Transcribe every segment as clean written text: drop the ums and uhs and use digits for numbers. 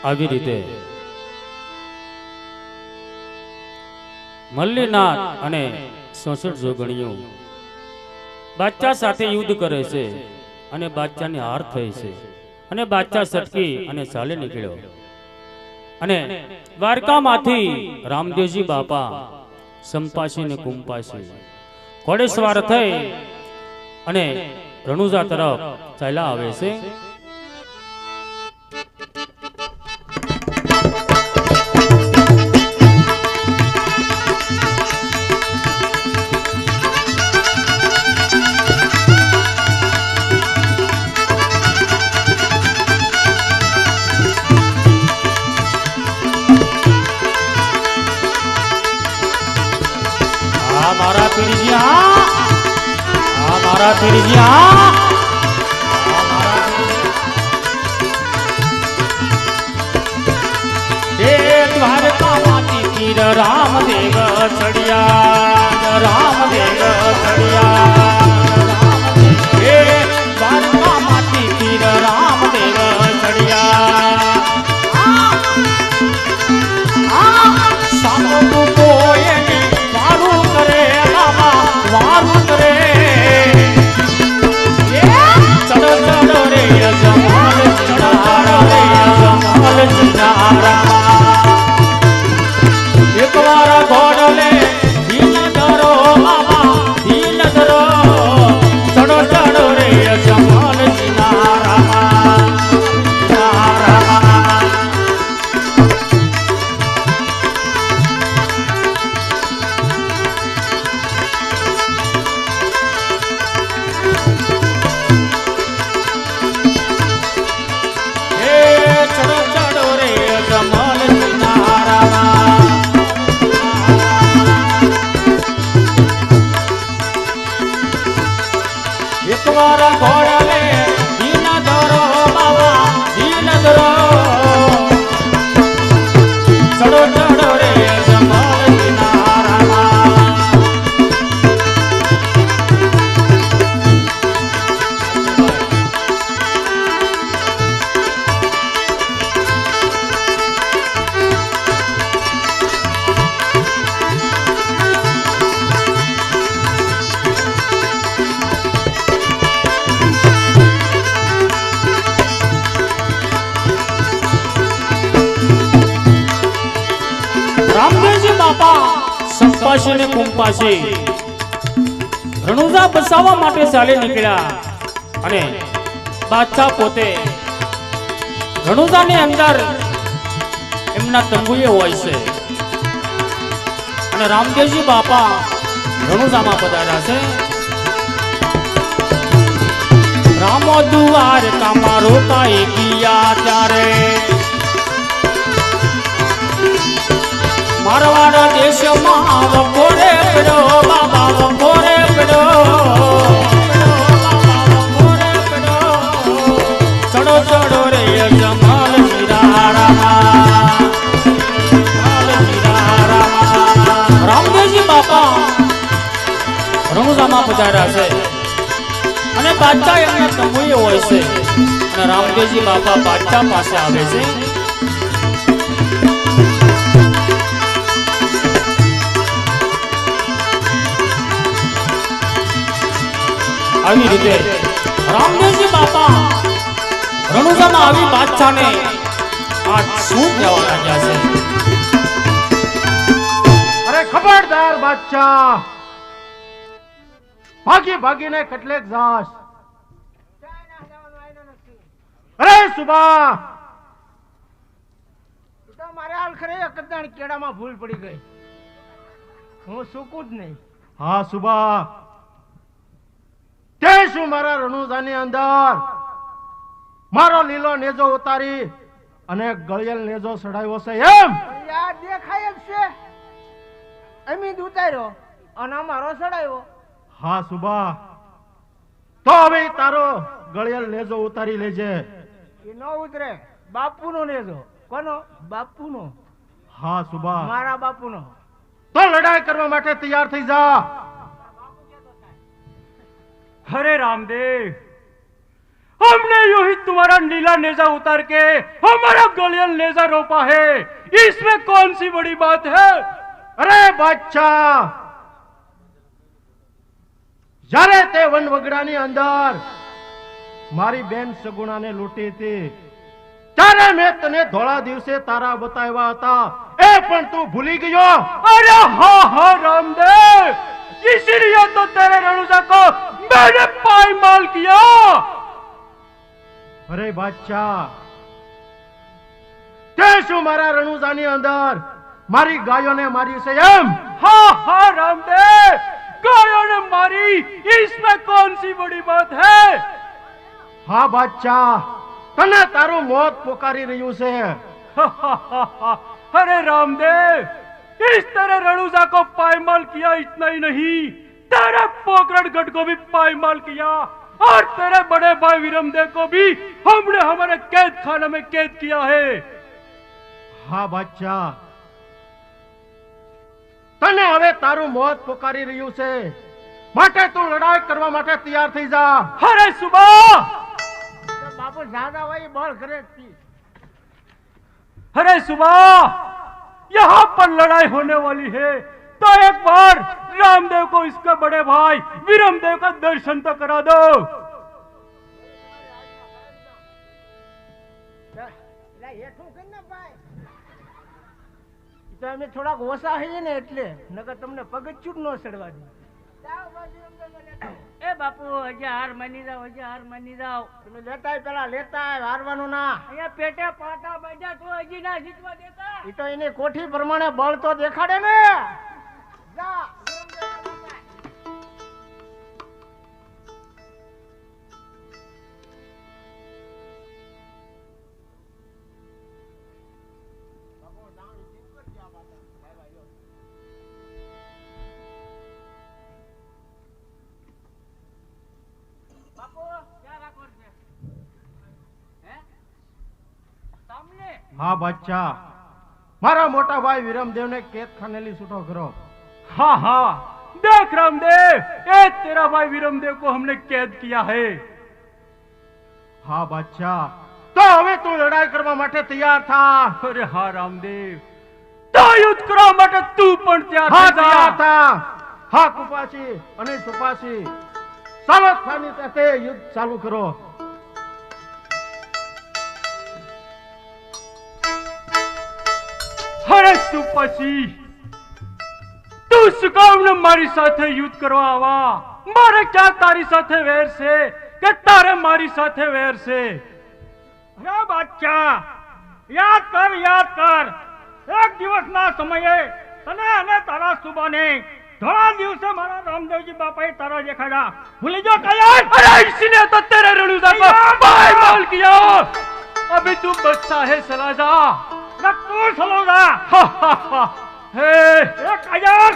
આવી રીતે મલ્લીનાથ અને 66 જોગણીઓ બાદશાહ સાથે યુદ્ધ કરે છે અને બાદશાહની હાર થઈ છે અને બાદશાહ સટકી અને ચાલે નીકળ્યો અને દ્વારકામાંથી રામદેવજી બાપા સંપાસી ને કુંપાસી ઘોડેસવાર થઈ અને રણુજા તરફ ચાલ્યા આવે છે. मारा पीड़िया मारा पीड़िया द्वारका माती तीर रामदेव चढ़िया रामदेव चढ़िया द्वारका माती तीर रामदेव चढ़िया सामो कोई वारू करे चढ़ो चढ़ो रे जमाल चढ़ारा रे जमाल चढ़ारा एक बार घोड़ले दीन धरो बाबा दीन धरो चढ़ो चढ़ो रे जमाल चढ़ारा સંપાસી ને કુંપાસી રણુજા બસાવવા માટે ચાલી નીકળ્યા અને બાદશાહ પોતે રણુજાની અંદર એમના તંબુએ હોય છે અને રામદેવજી બાપા રણુજામાં પધાર્યા છે. રામો દુઆર કામા રોકાઈ ગયા ત્યારે मारवाड़ देश वकोरे पड़ो बाबा वकोरे पड़ो चढ़ो चढ़ो रे जमाल जीरा रामदेवजी बापा रणुजाમાં પધાર્યા છે અને બાદશાહ એમના તંબુએ હોય છે અને રામદેવજી બાપા બાદશાહ પાસે આવે છે. આવી રીતે રામદેવજી બાપા રણુજામાં આવી બાદશાહને આ શું કહેવા લાગ્યા છે. અરે ખબરદાર બાદશાહ, ભાગી ભાગીને કેટલેક જાસ. અરે સુબા તો મારે હાલ ખરે કદાણ કેડામાં ભૂલ પડી ગઈ, હું સુકું જ નહીં. હા સુબા, તે શું મારા રણુજાની અંદર મારો લીલો નેજો ઉતારી અને ગળિયલ નેજો સડાવ્યો છે એમ? યાર દેખાય જ છે, અમી ઉતાર્યો અને અમારો સડાયો. હા સુબા, તો હવે તારો ગળિયલ નેજો ઉતારી લેજે. એ ન ઉતરે, બાપુનો નેજો. કોનો? બાપુનો. હા સુબા, મારા બાપુનો. તો લડાઈ કરવા માટે તૈયાર થઈ જા. અરે રામદેવ, हमने यूं ही तुम्हारा नीला नेजा उतार के हमारा गलियल नेजा रोपा है, इसमें कौन सी बड़ी बात है? અરે બાદશાહ, જ્યારે તે વનવગડાની અંદર મારી બેન સગુણાને લૂંટી હતી, ત્યારે મેં તને ધોળા દિવસે તારા બતાવ્યા હતા, એ પણ તું ભૂલી ગયો? अरे हाँ हाँ रामदेव, इसीलिए तो तेरे रनुजा को मैंने पायमाल किया। અરે બાદશાહ, તે શું મારા રણુજાની અંદર મારી ગાયોને મારી છે એમ? हाँ हाँ रामदेव, गायों ने मारी, इसमें कौन सी बड़ी बात है? હા બાદશાહ, તને તારું મોત પોકારી રહ્યું છે। अरे रामदेव, इस तरह रणुजा को पायमाल किया, इतना ही नहीं तेरे पोकरणगढ़ को भी पायमाल किया और तेरे बड़े भाई विरमदेव को भी हमने हमारे कैद खाने में कैद किया है। હા બાદશાહ, તને હવે તારું મોત પોકારી રહ્યું છે, માટે તું લડાઈ કરવા માટે તૈયાર થઈ જા। अरे सुबह, બાપુ જ્યાદા હોય બળ કરે જ તી। अरे सुबह, यहाँ पर लड़ाई होने वाली है, तो एक बार रामदेव को इसके बड़े भाई विरमदेव का दर्शन तो करा दो। હેઠું કરી ને ભાઈ, તો અમે થોડાક ઓછા હઈએ ને એટલે, નકર તમને પગથિયું જ ન ચડવા દે। એ બાપુ હજી હાર માની જાઓ, હજી હાર માની જાઓ। તમે લેતાય પેલા લેતાય, હારવાનું ના। અહીંયા પેટે પાટા બાંધ્યા તો હજી ના જીતવા દેતા। એ તો એની કોઠી પ્રમાણે બળ તો દેખાડે ને। જા બાપુ ક્યાં રાખો છે? હે સામને? હા બાદશાહ, મારા મોટા ભાઈ વિરમદેવને કેદ ખાનેલી છૂટો કરો। हाँ हाँ, देख रामदेव, ये तेरा भाई विरमदेव को हमने कैद किया है। હા બાદશાહ, તો હવે તું લડાઈ કરવા માટે તૈયાર થા। अरे हाँ रामदेव, तो युद्ध કરવા માટે તું પણ તૈયાર હા થઈ તૈયાર જા। થા। હા કુપાસી અને સુપાસી, ચાલો સ્થાની સાથે યુદ્ધ ચાલુ કરો। અરે સુપાસી, તું શું કામ ને મારી સાથે યુદ્ધ કરવા આવા? મારે ક્યાં તારી સાથે વેર છે કે તારે મારી સાથે વેર છે? અરે બાદશાહ, યાદ કર, એક દિવસના સમયે તને અને તારા સુબાને ધોળા દિવસે મારા રામદેવજી બાપાએ તારા દેખાડા, ભૂલી જો કયા? अरे इसने तो तेरे रणुजा को पायमाल किया। अभी तू बच्चा है, चला जा। તું સલો જા। हे એ કાયર,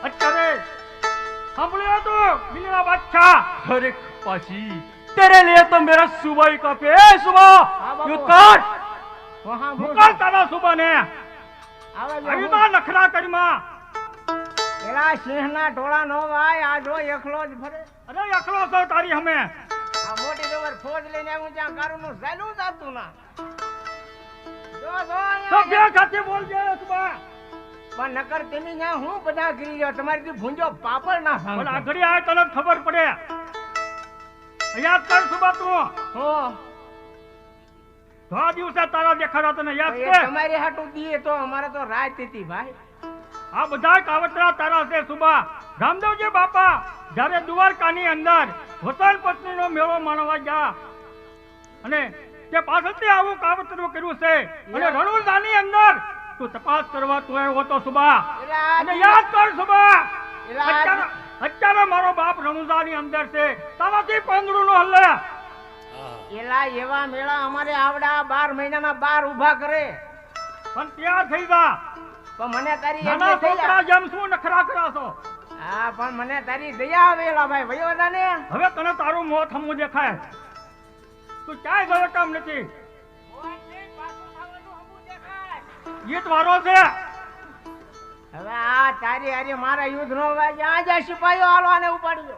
અત્યારે સાંભળ્યો તું મિલિયા બાદશાહ? अरे पाची, तेरे लिए तो मेरा सुबह ही काफी है। सुबह बाबू। युद्ध कर। મુકલ તારા સુબાને। આવી તો નખરા કરીમાં પેલા સિંહના ટોળા નો ભાઈ, આ જો એકલો જ ફરે। અરે એકલો છો તારી હમે? આ મોટી જબર ફોજ લઈને આવું ત્યાં કારુનું ઝાલું જાતું ના। તો બે ખાતે બોલજે સુબા। પણ નકર તેની ન્યા હું બધા ગીરી ગયો, તમારી થી ભૂંજો પાપડ ના ભાંગ। પણ આગળ આ તને ખબર પડે। યાદ કર સુબા તું। હો ધોળા દિવસે તારા દેખાડા તને યાદ છે? તમારી હાટું દીએ તો અમારે તો રાત હતી ભાઈ। આ બધા કાવતરા તારા છે સુબા। રામદેવજી બાપા જ્યારે દ્વારકાની અંદર વસન પત્નીનો મેળો માણવા ગયા અને તે પાછળથી આવું કાવતરું કર્યું છે, અને રણુજાની અંદર તું તપાસ કરવા તું આવ્યો હતો સુબા। અને યાદ કર સુબા, અત્યારે મારો બાપ રણુજાની અંદર છે, તારાથી પાંદડું નો હલે। એલા એવા મેળા અમારે આવડા 12 મહિનાના 12 ઊભા કરે, પણ તૈયાર થઈ જા। પણ મને તારી નાના છોકરા જેમ શું નખરા કરાશો? હા, પણ મને તારી દયા આવેલા ભાઈ વયોડા ને। હવે તને તારું મોત હમું દેખાય, તું ક્યાંય ગયો કામ નથી। ગીત વારો છે। હવે આ તારી હારી મારા યુદ્ધ નો વાગે, આ જા સિપાહીઓ હાલવાને ઉપાડી દો।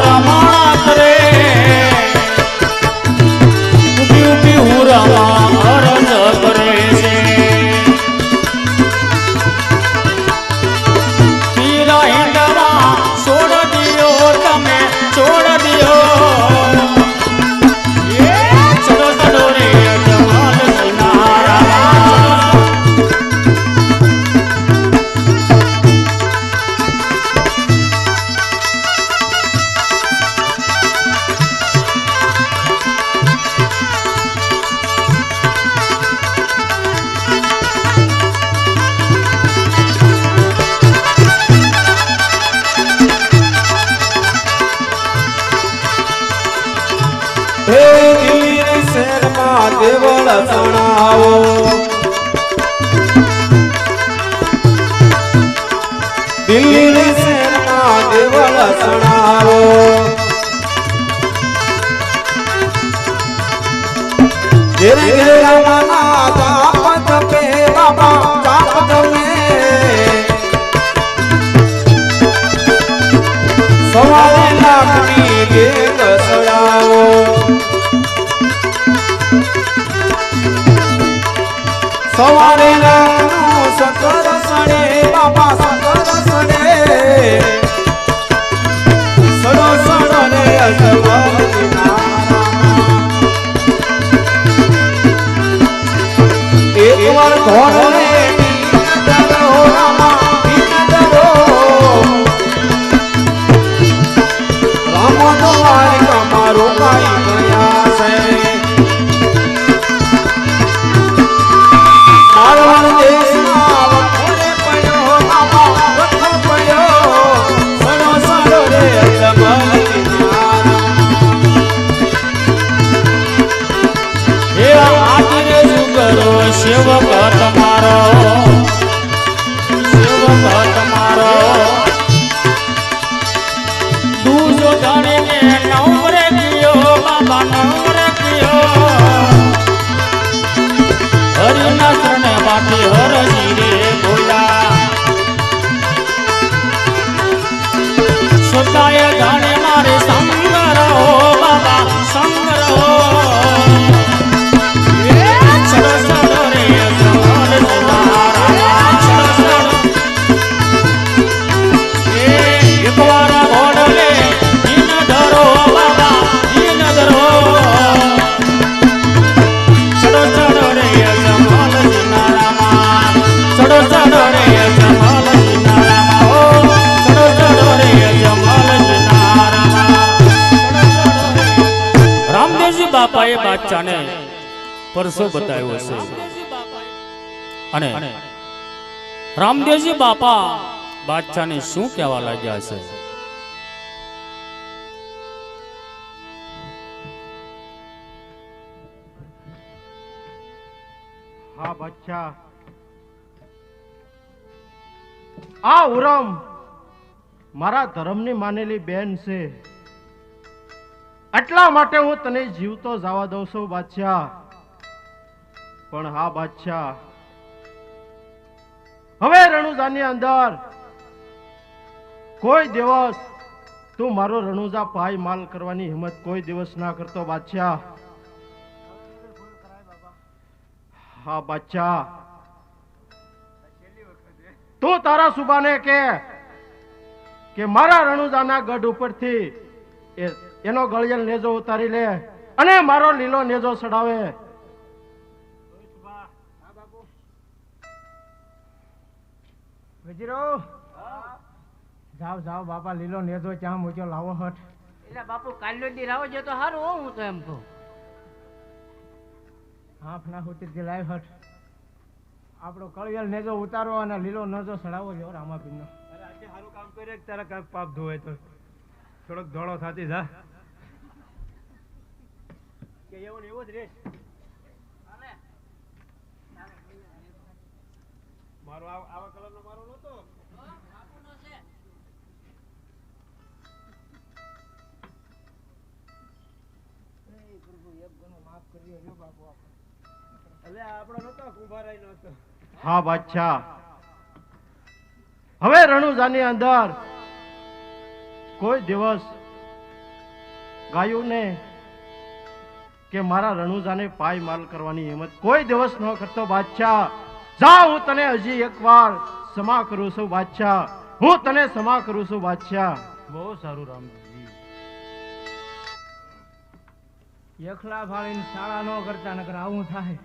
રમણા કરે દેવળ સણાવો દિલ્હી શહેરમાં દેવળ સણાવો ઘેરે ઘેરે રામાના જાપ જપે બાબા જાપ જપે સવારે લાખની દેગ સડાવો સવારે લાખનું સકર સડે બાબા સકર સડે સડો સડો રે અજમલ એક વાર ઘોર રે દરો રામા દરો રામ દ્વારિકા મારો કાઈ ગયા છે મારવાડ દેશમાં વખોરે પડ્યો બાબા વખો પડ્યો સડો સડો રે અજમલ હે આજે સુગરો સેવક તમારો તું જો જાણે ને નવરે ગયો બાબા નવરે ગયો હરિના શરણે બાકી હરજી રે બોલા સદાય જાણે મારે સંગ રહો બાબા સંગ રહો બાપાએ બાદશાહને પરસો બતાવ્યો છે અને રામદેવજી બાપા બાદશાહને શું કહેવા લાગ્યા છે? હા બાદશાહ, આ ઉરમ મારા ધર્મની માનેલી બેન છે, એટલા માટે હું તને જીવતો જવા દઉં છું બાદશાહ. પણ હા બાદશાહ, હવે રણુજાની અંદર કોઈ દિવસ તું મારો રણુજા પાય માલ કરવાની હિંમત કોઈ દિવસ ના કરતો બાદશાહ. હા બાદશાહ, તું તારા સુબાને કે મારા રણુજાના ગઢ ઉપરથી એનો ગળિયલ નેજો ઉતારી લે અને મારો લીલો નેજો ચડાવે. વજીરો જાવ જાવ બાપા, લીલો નેજો ચા મૂક્યો લાવો હટ. એટલે બાપુ કાલ્યો દી રાવો જો તો હારું હો, હું તો એમ કહું. હાફ ના હોતી લાવ હટ. આપણો કળિયલ નેજો ઉતારો અને લીલો નેજો ચડાવો જો રામાપીરનો. અરે આજે સારું કામ કરે તારા કાંઈક પાપ ધોવે તો થોડોક ધોળો થાતી જા કે એવો ને એવો જ રેસ. મારો આવા કલરનો મારો નતો. એટલે આપણો નતો, કુંભારાઈ નો હતો. હા બાદશાહ, હવે રણુજાની અંદર કોઈ દિવસ ગાયું ને કે મારા રણુજાને પાય માલ કરવાની હિંમત કોઈ દિવસ ન કરતો બાદશાહ. જા, હું તને હજી એકવાર ક્ષમા કરું છું બાદશાહ, હું તને ક્ષમા કરું છું બાદશાહ. બહુ સારું રામજી. એકલા ફાળીને શાળા ન કરતા નકર આવું થાય.